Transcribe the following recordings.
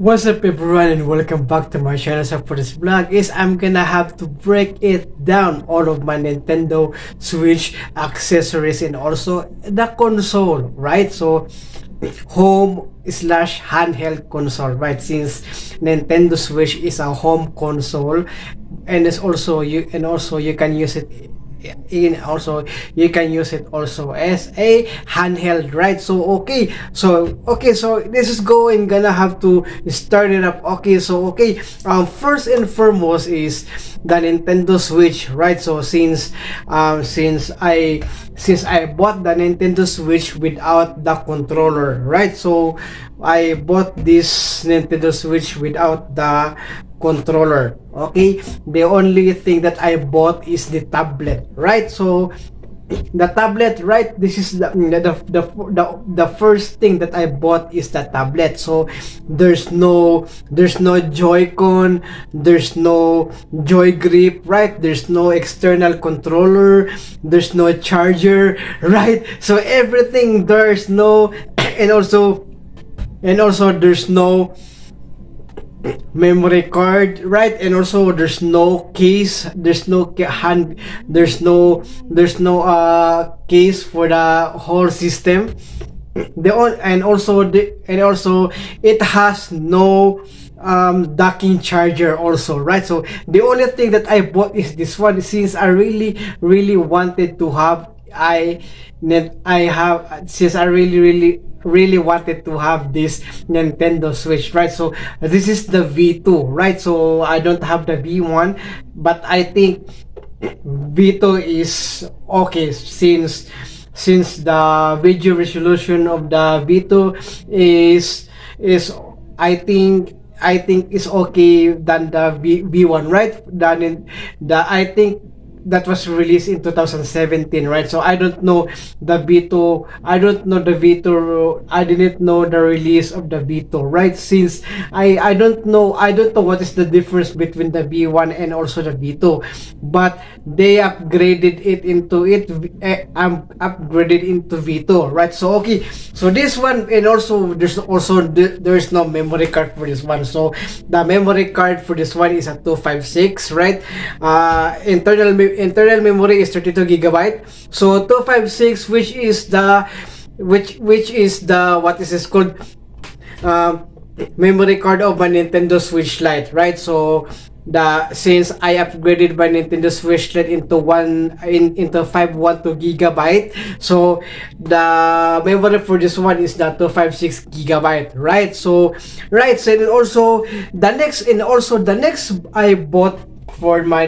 What's up everyone and welcome back to my channel. So for this vlog is I'm gonna have to break it down all of my Nintendo Switch accessories and also the console, right? So home slash handheld console, right? Since Nintendo Switch is a home console and it's also you can use it you can use it also as a handheld, right? So this is gonna have to start it up. First and foremost is the Nintendo Switch, right? So since I bought the Nintendo Switch without the controller, right? So I bought this Nintendo Switch without the controller. Okay, the only thing that I bought is the tablet, right? So the tablet, right? This is the first thing that I bought is the tablet. So there's no Joy-Con, there's no Joy Grip, right? There's no external controller, there's no charger, right? So everything there's no and also there's no memory card, right? And also there's no case, there's no case for the whole system. And also it has no docking charger also, right? So the only thing that I bought is this one, since I really wanted to have since I really wanted to have this Nintendo Switch, right? So this is the V2, right? So I don't have the V1, but I think V2 is okay since the video resolution of the V2 is I think is okay than the V1, right? I think that was released in 2017, right? So I don't know the V2. I didn't know the release of the V2, right? Since I don't know what is the difference between the V1 and also the V2, but they upgraded it into V2, right? So so this one, and also there's no memory card for this one. So the memory card for this one is a 256, right? Internal memory is 32 gigabyte. So 256, which is the what is this called, memory card of my Nintendo Switch Lite, right? So since I upgraded my Nintendo Switch Lite into 512 gigabyte, so the memory for this one is the 256 gigabyte, right? So and also the next I bought for my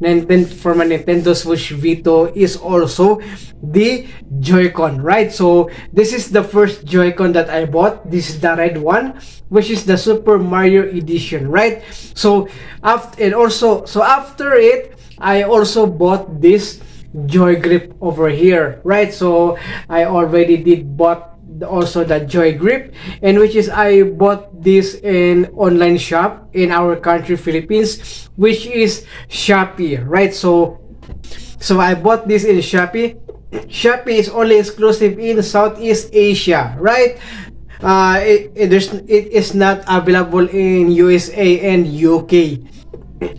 Nintendo Switch V2 is also the Joy-Con, right? So this is the first Joy-Con that I bought. This is the red one, which is the Super Mario edition, right? So after it, I also bought this Joy Grip over here, right? So I already did bought also the Joy Grip, and which is I bought this in online shop in our country, Philippines, which is Shopee, right? So I bought this in Shopee. Shopee is only exclusive in Southeast Asia, right? It is not available in USA and UK,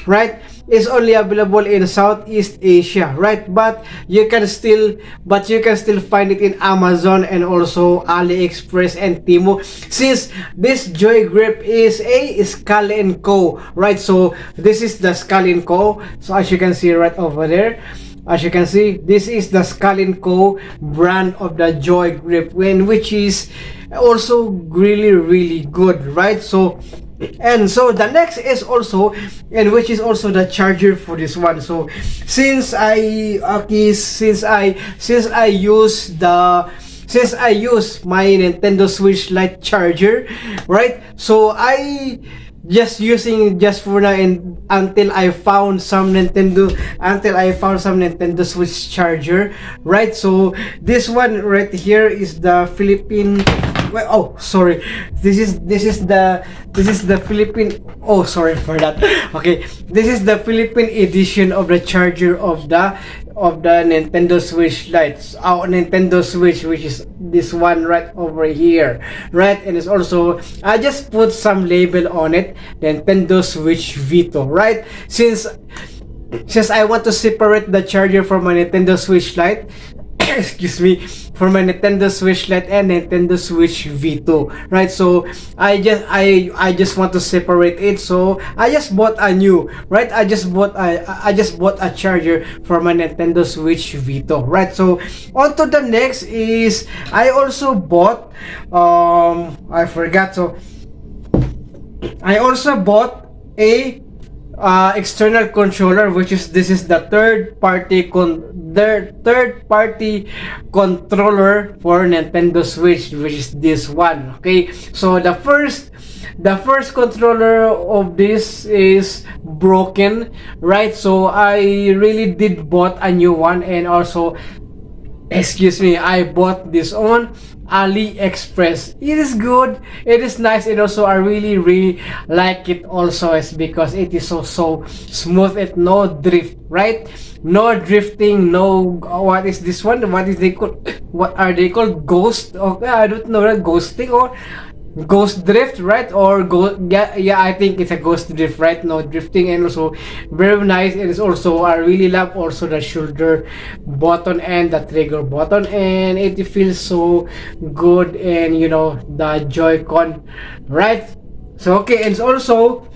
right? Is only available in Southeast Asia, right? But you can still find it in Amazon and also AliExpress and Temu, since this Joy Grip is a Skull & Co, right? So this is the Skull & Co. So as you can see right over there, as you can see, this is the Skull & Co brand of the Joy Grip, which is also really good, right? So the next is also, and which is also the charger for this one. So since I use my Nintendo Switch Lite charger, right? So I just for now, and until I found some Nintendo Switch charger, right? So this one right here is the Philippine Well, oh, sorry. This is the Philippine. Oh, sorry for that. Okay, this is the Philippine edition of the charger of the Nintendo Switch Lite. Our Nintendo Switch, which is this one right over here, right? And it's also, I just put some label on it, Nintendo Switch Vito, right? Since I want to separate the charger from my Nintendo Switch Lite, excuse me, for my Nintendo Switch Lite and Nintendo Switch Vito, right? So I just want to separate it, so I just bought a new, right? I just bought a charger for my Nintendo Switch Vito, right? So on to the next is I also bought I forgot, so I also bought a external controller, which is, this is the third party controller for Nintendo Switch, which is this one. Okay, so the first controller of this is broken, right? So I really did bought a new one, and also, excuse me, I bought this on AliExpress. It is good, it is nice, and also I really like it also, is because it is so smooth and no drift, right? No drifting, no, what is this one, what is they called, what are they called, ghost, okay, I don't know, ghosting or ghost drift, right? Or go, yeah, I think it's a ghost drift, right? No drifting, and also very nice. And it's also, I really love also the shoulder button and the trigger button, and it feels so good, and the Joy-Con, right? So okay, and it's also,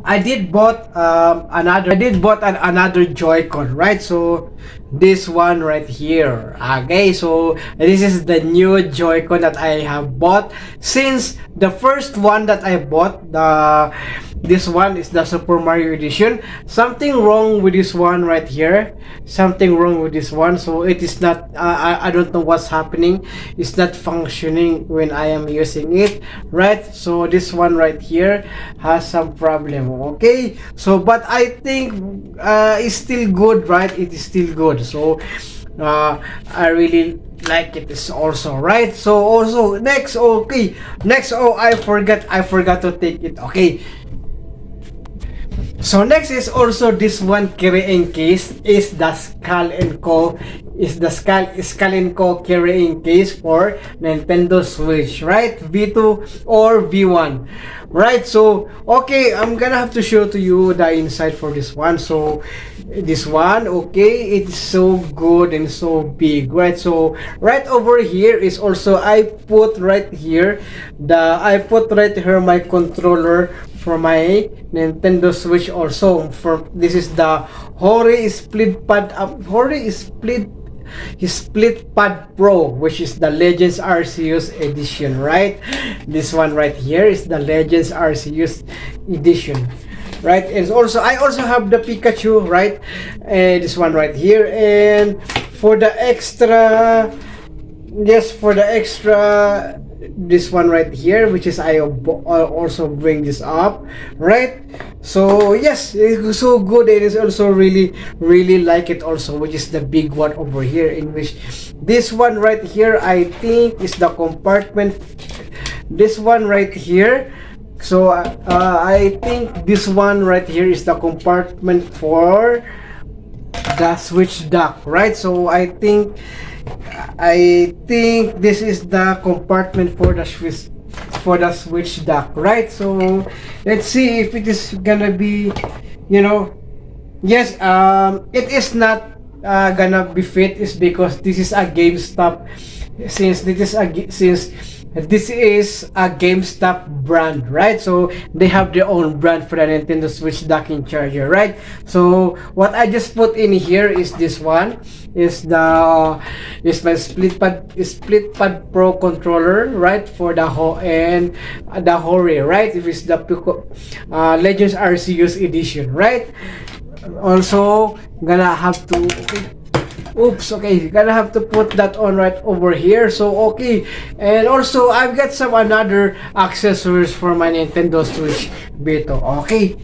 I did bought another Joy-Con, right? So this one right here. Okay, so this is the new Joy-Con that I have bought, since the first one that I bought, this one is the Super Mario edition. Something wrong with this one right here, something wrong with this one, so it is not, I don't know what's happening, it's not functioning when I am using it, right? So this one right here has some problem. Okay, so but I think it's still good, right? It is still good, so I really like it is also, right? So also next, okay, next, oh, I forgot to take it. Okay, so next is also this one carrying case, is the Skull and Co, Skull and Co carrying case for Nintendo Switch, right? V2 or V1, right? So okay, I'm gonna have to show to you the inside for this one. So this one, okay, it's so good and so big, right? So right over here is also, I put right here my controller for my Nintendo Switch also. For this is the Hori Split Pad Pro, which is the Legends Arceus edition, right? This one right here is the Legends Arceus edition, right? And also, I also have the Pikachu, right? And this one right here. And for the extra, this one right here, which is, I also bring this up, right? So yes, it's so good. It is also really like it also, which is the big one over here, in which this one right here, I think, is the compartment, this one right here. So I think this one right here is the compartment for the Switch dock, right? So I think this is the compartment for the Switch dock, right? So let's see if it is gonna be, yes, it is not gonna be fit, is because this is a GameStop, since this is a GameStop brand, right? So they have their own brand for the Nintendo Switch docking charger, right? So what I just put in here is this one, is my split pad Pro controller, right? For the the Hori, right? It is the Legends Arceus edition, right? Also gonna have to, gonna have to put that on right over here. So okay, and also I've got some another accessories for my Nintendo Switch Vito. Okay,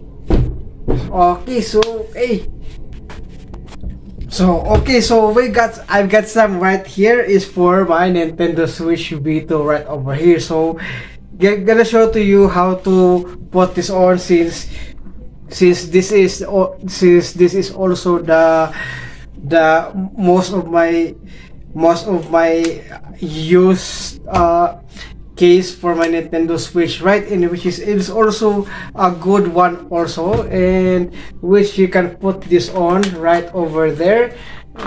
so So okay, so I've got some right here is for my Nintendo Switch V2 right over here. So gonna show to you how to put this on, since this is also the most of my used case for my Nintendo Switch, right? And which is, it's also a good one also, and which you can put this on right over there,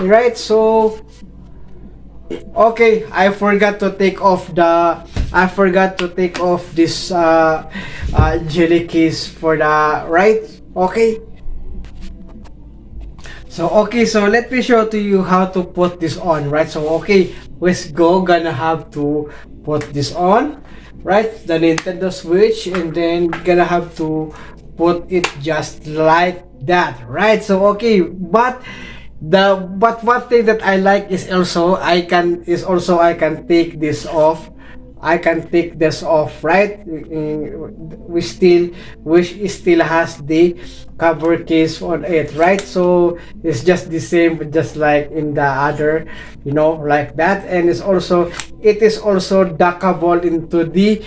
right? So okay, I forgot to take off this jelly case for the right. Okay, so okay, so let me show to you how to put this on, right? So okay, let's go. Gonna have to put this on, right? The Nintendo Switch, and then gonna have to put it just like that, right? So okay, but one thing that I like is also I can take this off. I can take this off, right? We still, which still has the cover case on it, right? So it's just the same, just like in the other, like that. And it is also dockable into the,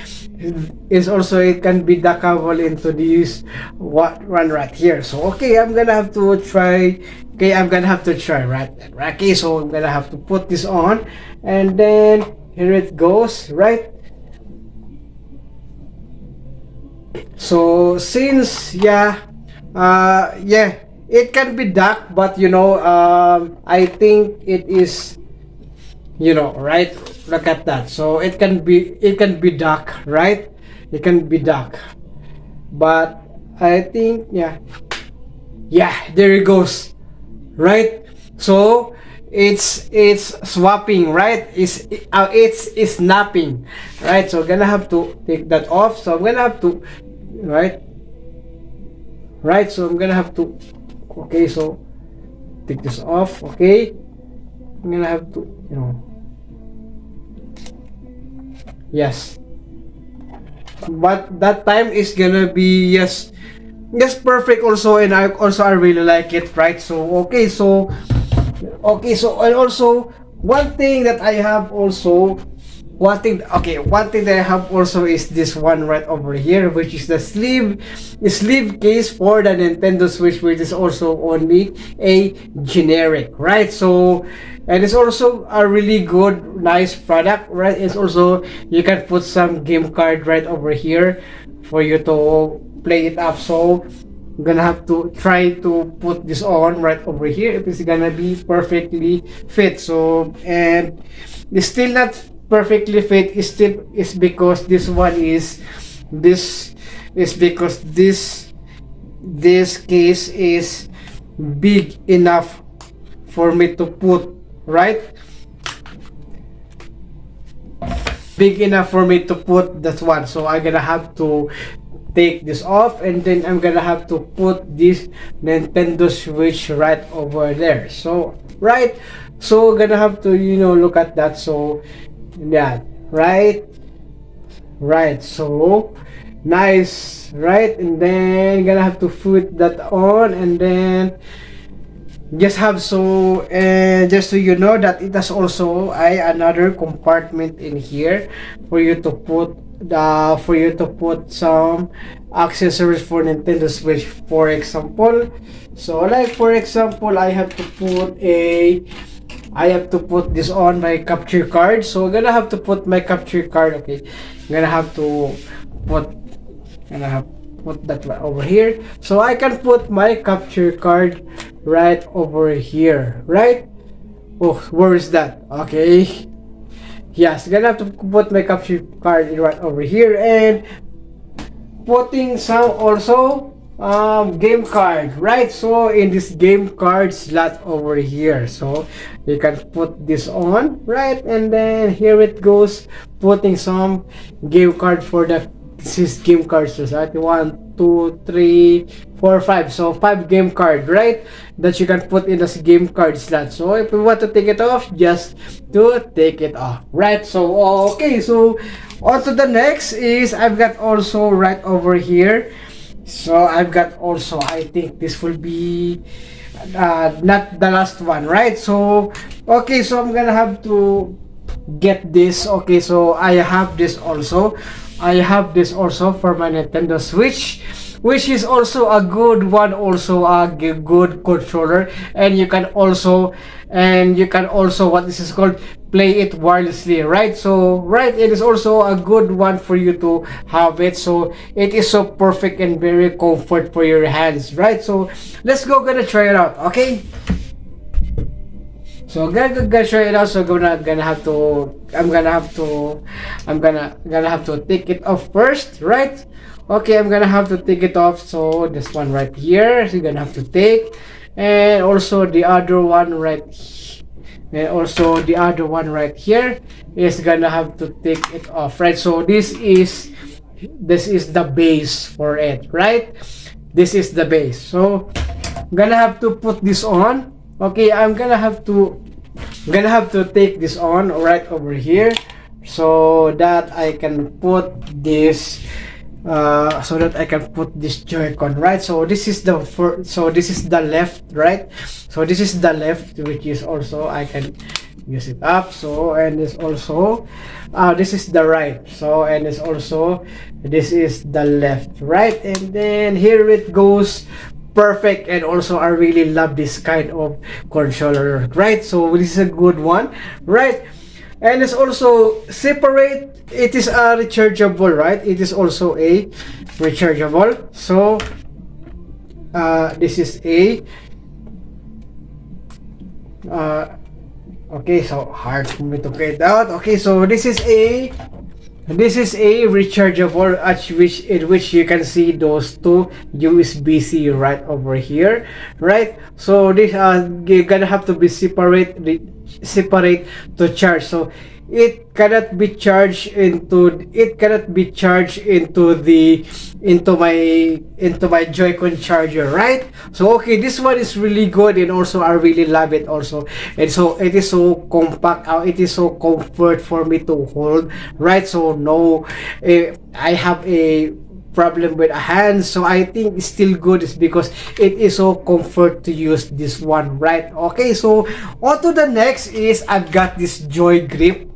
it can be dockable into this one right here. So okay, I'm gonna have to try. Okay, I'm gonna have to try, right? Okay, so I'm gonna have to put this on, and then here it goes, right? So since yeah, it can be dark, but I think it is, right? Look at that. So it can be dark, right? It can be dark, but I think, yeah, there it goes, right? So it's swapping, right? It's snapping, right? So I'm gonna have to take that off. So I'm gonna have to, right, so I'm gonna have to, okay, so take this off. Okay, I'm gonna have to, yes, but that time is gonna be, yes, perfect also. And I really like it, right? So okay, so and also one thing that I have also, one thing that I have also is this one right over here, which is the sleeve case for the Nintendo Switch, which is also only a generic, right? So, and it's also a really good, nice product, right? It's also, you can put some game card right over here for you to play it up. So I'm gonna have to try to put this on right over here if it's gonna be perfectly fit. So, and it's still not perfectly fit, is because this case is big enough for me to put, right? Big enough for me to put that one. So I'm gonna have to take this off, and then I'm gonna have to put this Nintendo Switch right over there. So right, so we're gonna have to, look at that. So yeah, right, so nice, right? And then gonna have to put that on, and then just have, so just so you know that it has also another compartment in here for you to put some accessories for Nintendo Switch, for example. So like for example, I have to put this on my capture card. So I'm gonna have to put my capture card. Okay, I'm gonna have to put that right over here, so I can put my capture card right over here, right? Oh, where is that? Okay, yes, gonna have to put my capture card right over here, and putting some also game card, right? So in this game card slot over here, so you can put this on, right? And then here it goes, putting some game card for the game cards, right? 1 2 3 4 5, so 5 game card, right, that you can put in this game card slot. So if you want to take it off, just to take it off, right? So okay, so on to the next is, I've got also right over here. So I've got also, I think this will be not the last one, right? So okay, so I'm gonna have to get this. Okay, so I have this also. I have this also for my Nintendo Switch, which is also a good one, also a good controller. And you can also what this is called, play it wirelessly, right? So right, it is also a good one for you to have it. So it is so perfect and very comfort for your hands, right? So let's go, gonna try it out. Okay, so gonna try it out. So gonna have to I'm gonna have to take it off first, right? Okay, I'm gonna have to take it off. So this one right here, so you're gonna have to take, and also the other one right and also the other one right here is gonna have to take it off, right? So this is the base for it, right? This is the base. So I'm gonna have to put this on. Okay, I'm gonna have to take this on right over here, so that I can put this Joy-Con, right? So this is the so this is the left, right? So this is the left, which is also I can use it up. So and this also this is the right. So and it's also this is the left, right? And then here it goes. Perfect. And also I really love this kind of controller, right? So this is a good one, right? And it's also separate. It is a rechargeable, right? It is also a rechargeable. So this is a okay, so hard for me to get out. Okay, so this is a rechargeable, at which in which you can see those two USB-C right over here, right? So this you're gonna have to be separate to charge. So it cannot be charged into my Joy-Con charger, right? So okay, this one is really good, and also I really love it also. And so it is so compact, it is so comfort for me to hold, right? So no, I have a problem with a hand, so I think it's still good, is because it is so comfort to use this one, right? Okay, so on to the next is I've got this Joy Grip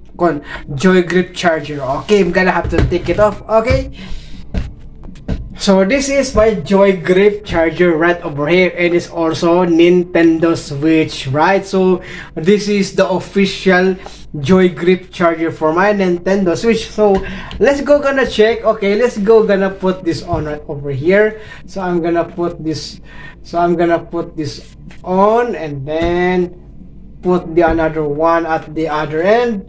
charger. Okay, I'm gonna have to take it off. Okay, so this is my Joy Grip charger right over here, and it's also Nintendo Switch, right? So this is the official Joy Grip charger for my Nintendo Switch. So let's go gonna check. Okay, let's go gonna put this on right over here. So I'm gonna put this on, and then put the another one at the other end,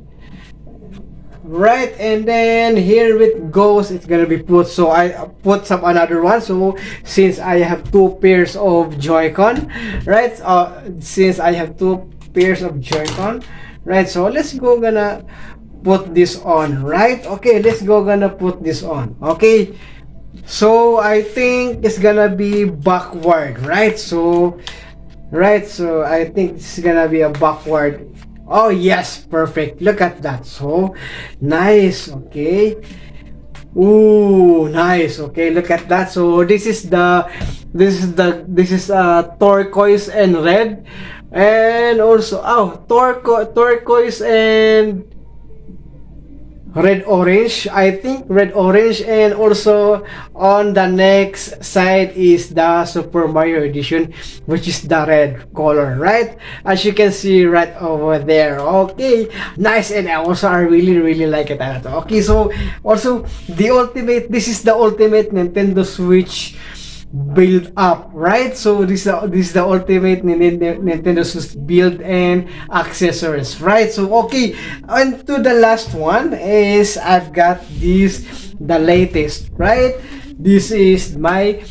right? And then here it goes, it's gonna be put. So I put some another one. So since I have two pairs of Joy-Con, right? Since I have two pairs of Joy-Con, right? So let's go gonna put this on, right? Okay, let's go gonna put this on. Okay, so I think it's gonna be backward, right? So I think it's gonna be a backward. Oh yes, perfect. Look at that. So nice. Okay. Ooh, nice. Okay, look at that. So this is turquoise and red, and also turquoise and red orange, I think red orange. And also on the next side is the Super Mario edition, which is the red color, right? As you can see right over there. Okay, nice. And also I really like it. Okay, so also this is the ultimate Nintendo Switch build up, right? So this is the ultimate Nintendo Switch build and accessories, right? So okay, and to the last one is I've got the latest, right? This is my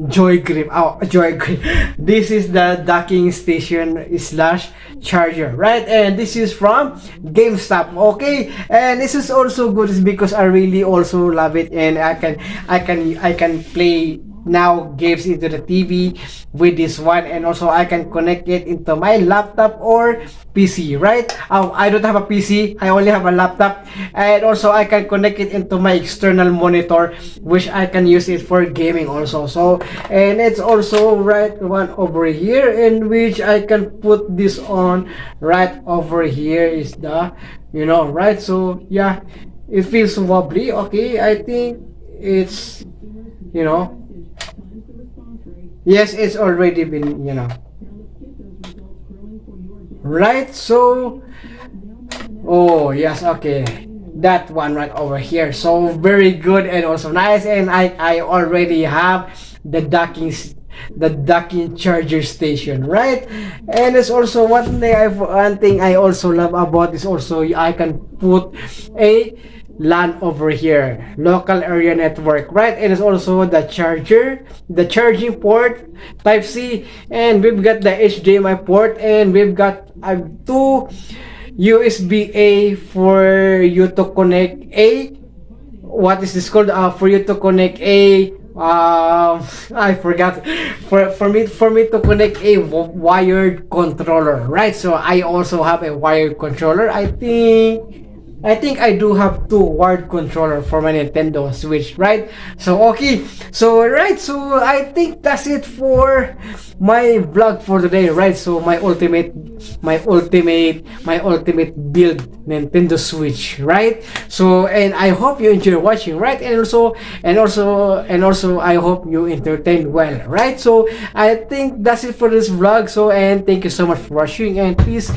Joy Grip. Joy Grip. This is the docking station slash charger, right? And this is from GameStop. Okay, and this is also good, is because I really also love it, and I can play now games into the TV with this one, and also I can connect it into my laptop or PC, right? I don't have a PC, I only have a laptop, and also I can connect it into my external monitor, which I can use it for gaming also. So, and it's also right one over here, in which I can put this on. Right over here is the, right? So yeah, it feels wobbly. Okay, I think it's, you know yes, it's already been, right. So, oh yes, okay, that one right over here, so very good and also nice. And I already have the docking charger station, right? And it's also one thing I also love about this, also I can put a LAN over here, local area network, right? And it's also the charging port, type C, and we've got the HDMI port, and we've got two USB A for you to connect a, what is this called, for you to connect a, I forgot, for me to connect a wired controller, right? So I also have a wired controller. I think I do have two wired controller for my Nintendo Switch, right? So okay, so right, so I think that's it for my vlog for today, right? So my ultimate build Nintendo Switch, right? So, and I hope you enjoy watching, right? And also I hope you entertained well, right? So I think that's it for this vlog. So, and thank you so much for watching, and please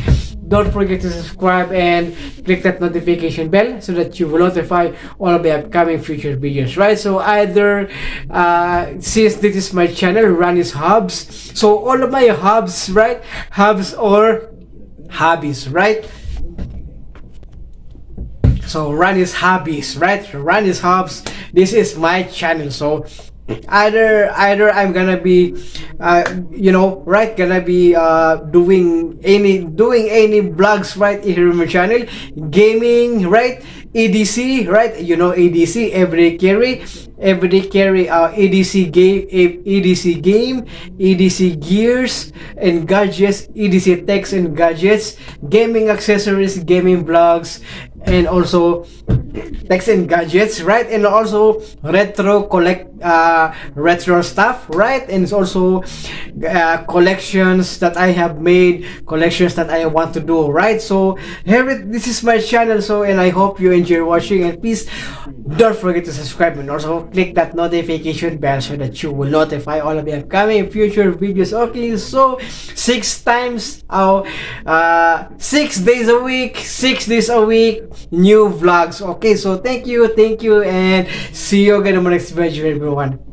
don't forget to subscribe and click that notification bell so that you will notify all of the upcoming future videos, right? So either, since this is my channel, Ronnie's Hubs, so all of my hubs, right? Hubs or hobbies, right? So Ronnie's Hobbies, right? Ronnie's Hubs, this is my channel. So either I'm gonna be, right, gonna be doing any vlogs, right, here on my channel, gaming, right, EDC, right, EDC, everyday carry, EDC game, EDC gears and gadgets, EDC techs and gadgets, gaming accessories, gaming vlogs, and also techs and gadgets, right? And also retro stuff, right? And it's also collections that I have made, collections that I want to do, right? So this is my channel. So, and I hope you enjoy watching, and please don't forget to subscribe and also click that notification bell so that you will notify all of the upcoming future videos. Okay, so 6 days a week, new vlogs. Okay, so thank you, and see you again in my next video, everyone.